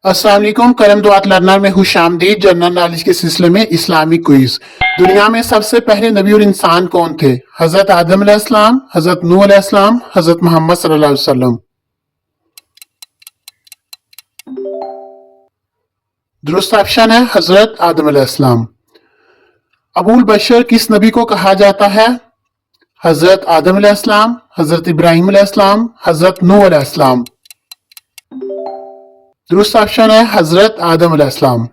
अस्सलाम वालेकुम करम दुआत लर्नर में खुश आमदीद। जनरल नॉलेज के सिलसिले में इस्लामिक क्विज। दुनिया में सबसे पहले नबी और इंसान कौन थे? हजरत आदम अलैहिस्सलाम, हजरत नूह अलैहिस्सलाम, हजरत मोहम्मद सल्लल्लाहु अलैहि वसल्लम। दुरुस्त ऑप्शन है हजरत आदम अलैहिस्सलाम। अबुल बशर किस नबी को कहा जाता है? हजरत आदम अलैहिस्सलाम, हजरत इब्राहिम अलैहिस्सलाम, हजरत नूह अलैहिस्सलाम। दुरुस्त ऑप्शन है हजरत आदम अलैहिस्सलाम।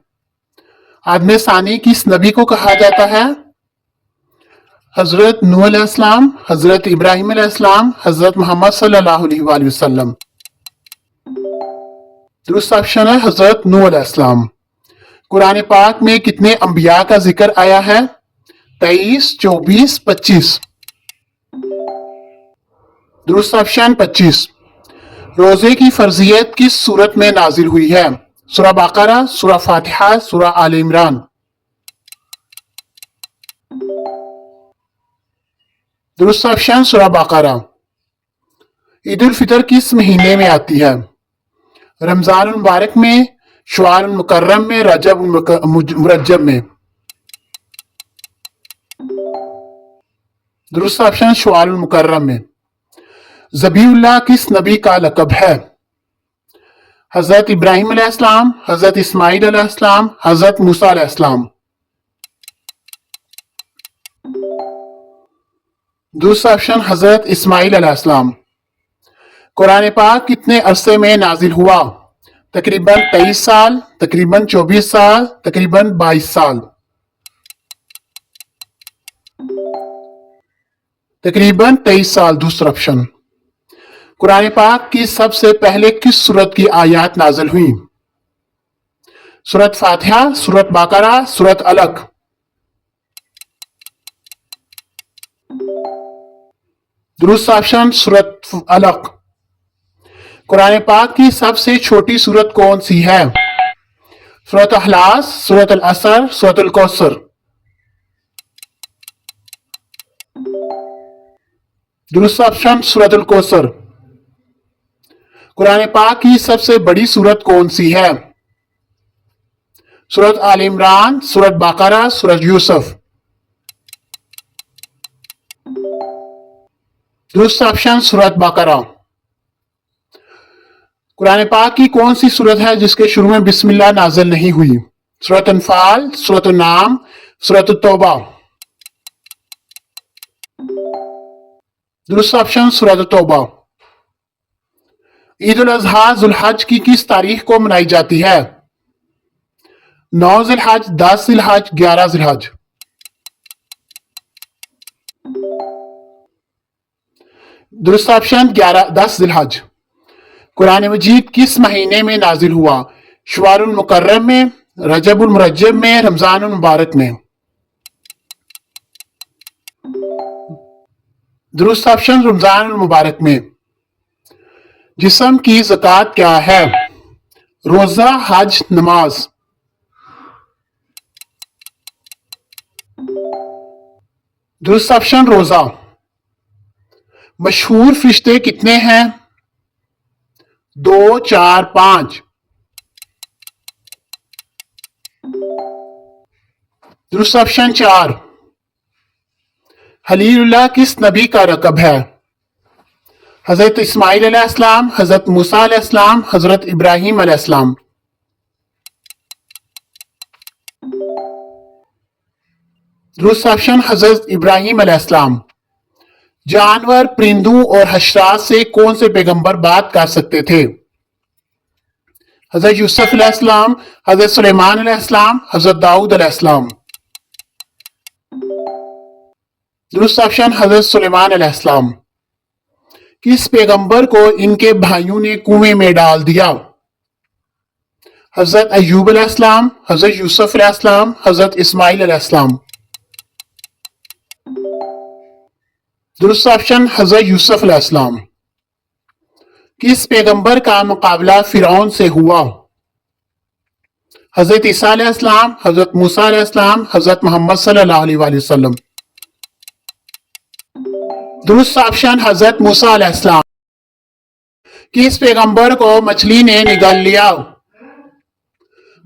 आदम सानी किस नबी को कहा जाता है? हजरत नूह अलैहिस्सलाम, हजरत इब्राहिम अलैहिस्सलाम, हजरत मोहम्मद सल्लल्लाहु अलैहि वसल्लम। दुरुस्त ऑप्शन है हजरत नूह अलैहिस्सलाम। कुरान पाक में कितने अंबिया का जिक्र आया है? 23, 24, 25। दुरुस्त ऑप्शन 25। रोजे की फर्जियत किस सूरत में नाजिल हुई है? सूरह बकरा, सूरह फातिहा, सूरह आल इमरान। दुरुस्त ऑप्शन सूरह बकरा। ईद उल फितर किस महीने में आती है? रमजान मुबारक में, शवाल मुकर्रम में, रजब मुरज्जब में। दुरुस्त ऑप्शन शवाल मुकर्रम में। ज़बीउल्लाह किस नबी का लक़ब है? हजरत इब्राहिम अलैहिस्सलाम, हजरत इस्माइल अलैहिस्सलाम, हजरत मूसा अलैहिस्सलाम। दूसरा ऑप्शन हजरत इस्माइल अलैहिस्सलाम। कुरान पाक कितने अरसे में नाजिल हुआ? तकरीबन 23 साल, तकरीबन 24 साल, तकरीबन 22 साल। तकरीबन 23 साल दूसरा ऑप्शन। कुरान पाक की सबसे पहले किस सूरत की आयत नाजिल हुई? सूरत फातिहा, सूरत बकरा, सूरत अलक। दुरुस्त ऑप्शन सूरत अलक। कुरान पाक की सबसे छोटी सूरत कौन सी है? सूरत अखलास, सूरत अल असर, सूरत अल कौसर। दुरुस्त ऑप्शन सूरत अल कौसर। कुरान पाक की सबसे बड़ी सूरत कौन सी है? सूरत आल इमरान, सूरत बकरा, सूरत यूसुफ। दुरुस्त ऑप्शन सूरत बकरा। कुरान पाक की कौन सी सूरत है जिसके शुरू में बिस्मिल्लाह नाजिल नहीं हुई? सूरत अनफाल, सूरत नाम, सूरत तौबा। दुरुस्त ऑप्शन सूरत तौबा। ईद उल अजहा जुल्हज की किस तारीख को मनाई जाती है? 9 जिलहज, 10 जिलहज, 11 जिलहज। दुरुस्त ऑप्शन 10 जिलहज। कुरान मजीद किस महीने में नाजिल हुआ? शवाल मुकर्रम में, रजब मुरज्जब में, रमजान मुबारक में। दुरुस्त ऑप्शन रमजान मुबारक में। जिस्म की ज़कात क्या है? रोजा, हज, नमाज। दुरुस्त ऑप्शन रोजा। मशहूर फरिश्ते कितने हैं? 2, 4, 5। दुरुस्त ऑप्शन 4। खलीलुल्लाह किस नबी का लक़ब है? हजरत इस्माइल अलैहिस्सलाम, हजरत मूसा अलैहिस्सलाम, हजरत इब्राहिम अलैहिस्सलाम। दुरुस्त ऑप्शन हजरत इब्राहिम अलैहिस्सलाम। जानवर, परिंदों और हशरात से कौन से पैगंबर बात कर सकते थे? हजरत यूसुफ अलैहिस्सलाम, हजरत सुलेमान अलैहिस्सलाम, हजरत दाऊद अलैहिस्सलाम। दुरुस्त ऑप्शन हजरत सुलेमान अलैहिस्सलाम। किस पैगंबर को इनके भाइयों ने कुएं में डाल दिया? हजरत अय्यूब अलैहिस्सलाम, हजरत यूसुफ अलैहिस्सलाम, हजरत इस्माइल अलैहिस्सलाम। दुरुस्त ऑप्शन हजरत यूसुफ अलैहिस्सलाम। किस पैगंबर का मुकाबला फिरौन से हुआ? हजरत ईसा अलैहिस्सलाम, हजरत मूसा अलैहिस्सलाम, हजरत मोहम्मद सल्लल्लाहु अलैहि वसल्लम। दुरुस्त ऑप्शन हजरत मूसा अलैहिस्सलाम। किस पैगंबर को मछली ने निगल लिया?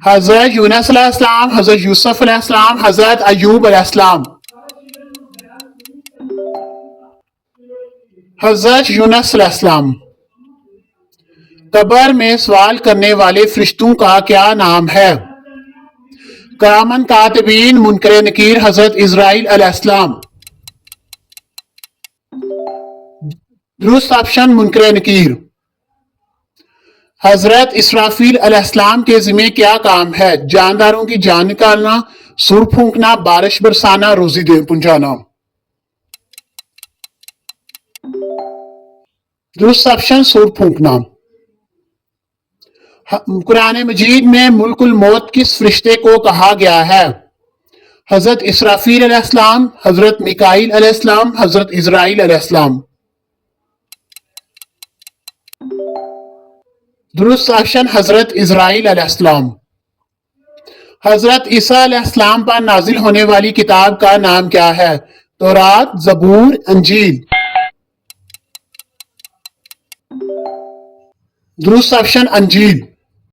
حضرت یونس علیہ السلام، حضرت یوسف علیہ السلام، حضرت ایوب علیہ السلام. حضرت یونس علیہ السلام. قبر میں سوال کرنے والے فرشتوں کا کیا نام ہے؟ کرامن کاتبین، منکر نکیر، حضرت اسرائیل علیہ السلام. درست آپشن منکر نکیر. حضرت اسرافیل علیہ السلام کے ذمہ کیا کام ہے؟ جانداروں کی جان نکالنا، سر پھونکنا، بارش برسانا، روزی دے پہنچانا. درست آپشن سور پھونکنا. قرآن مجید میں ملک الموت کس فرشتے کو کہا گیا ہے؟ حضرت اسرافیل علیہ السلام، حضرت میکائیل علیہ السلام، حضرت اسرائیل علیہ السلام. درست آپشن حضرت اسرائیل علیہ السلام. حضرت عیسیٰ علیہ السلام پر نازل ہونے والی کتاب کا نام کیا ہے؟ تورات، زبور، انجیل. درست آپشن انجیل.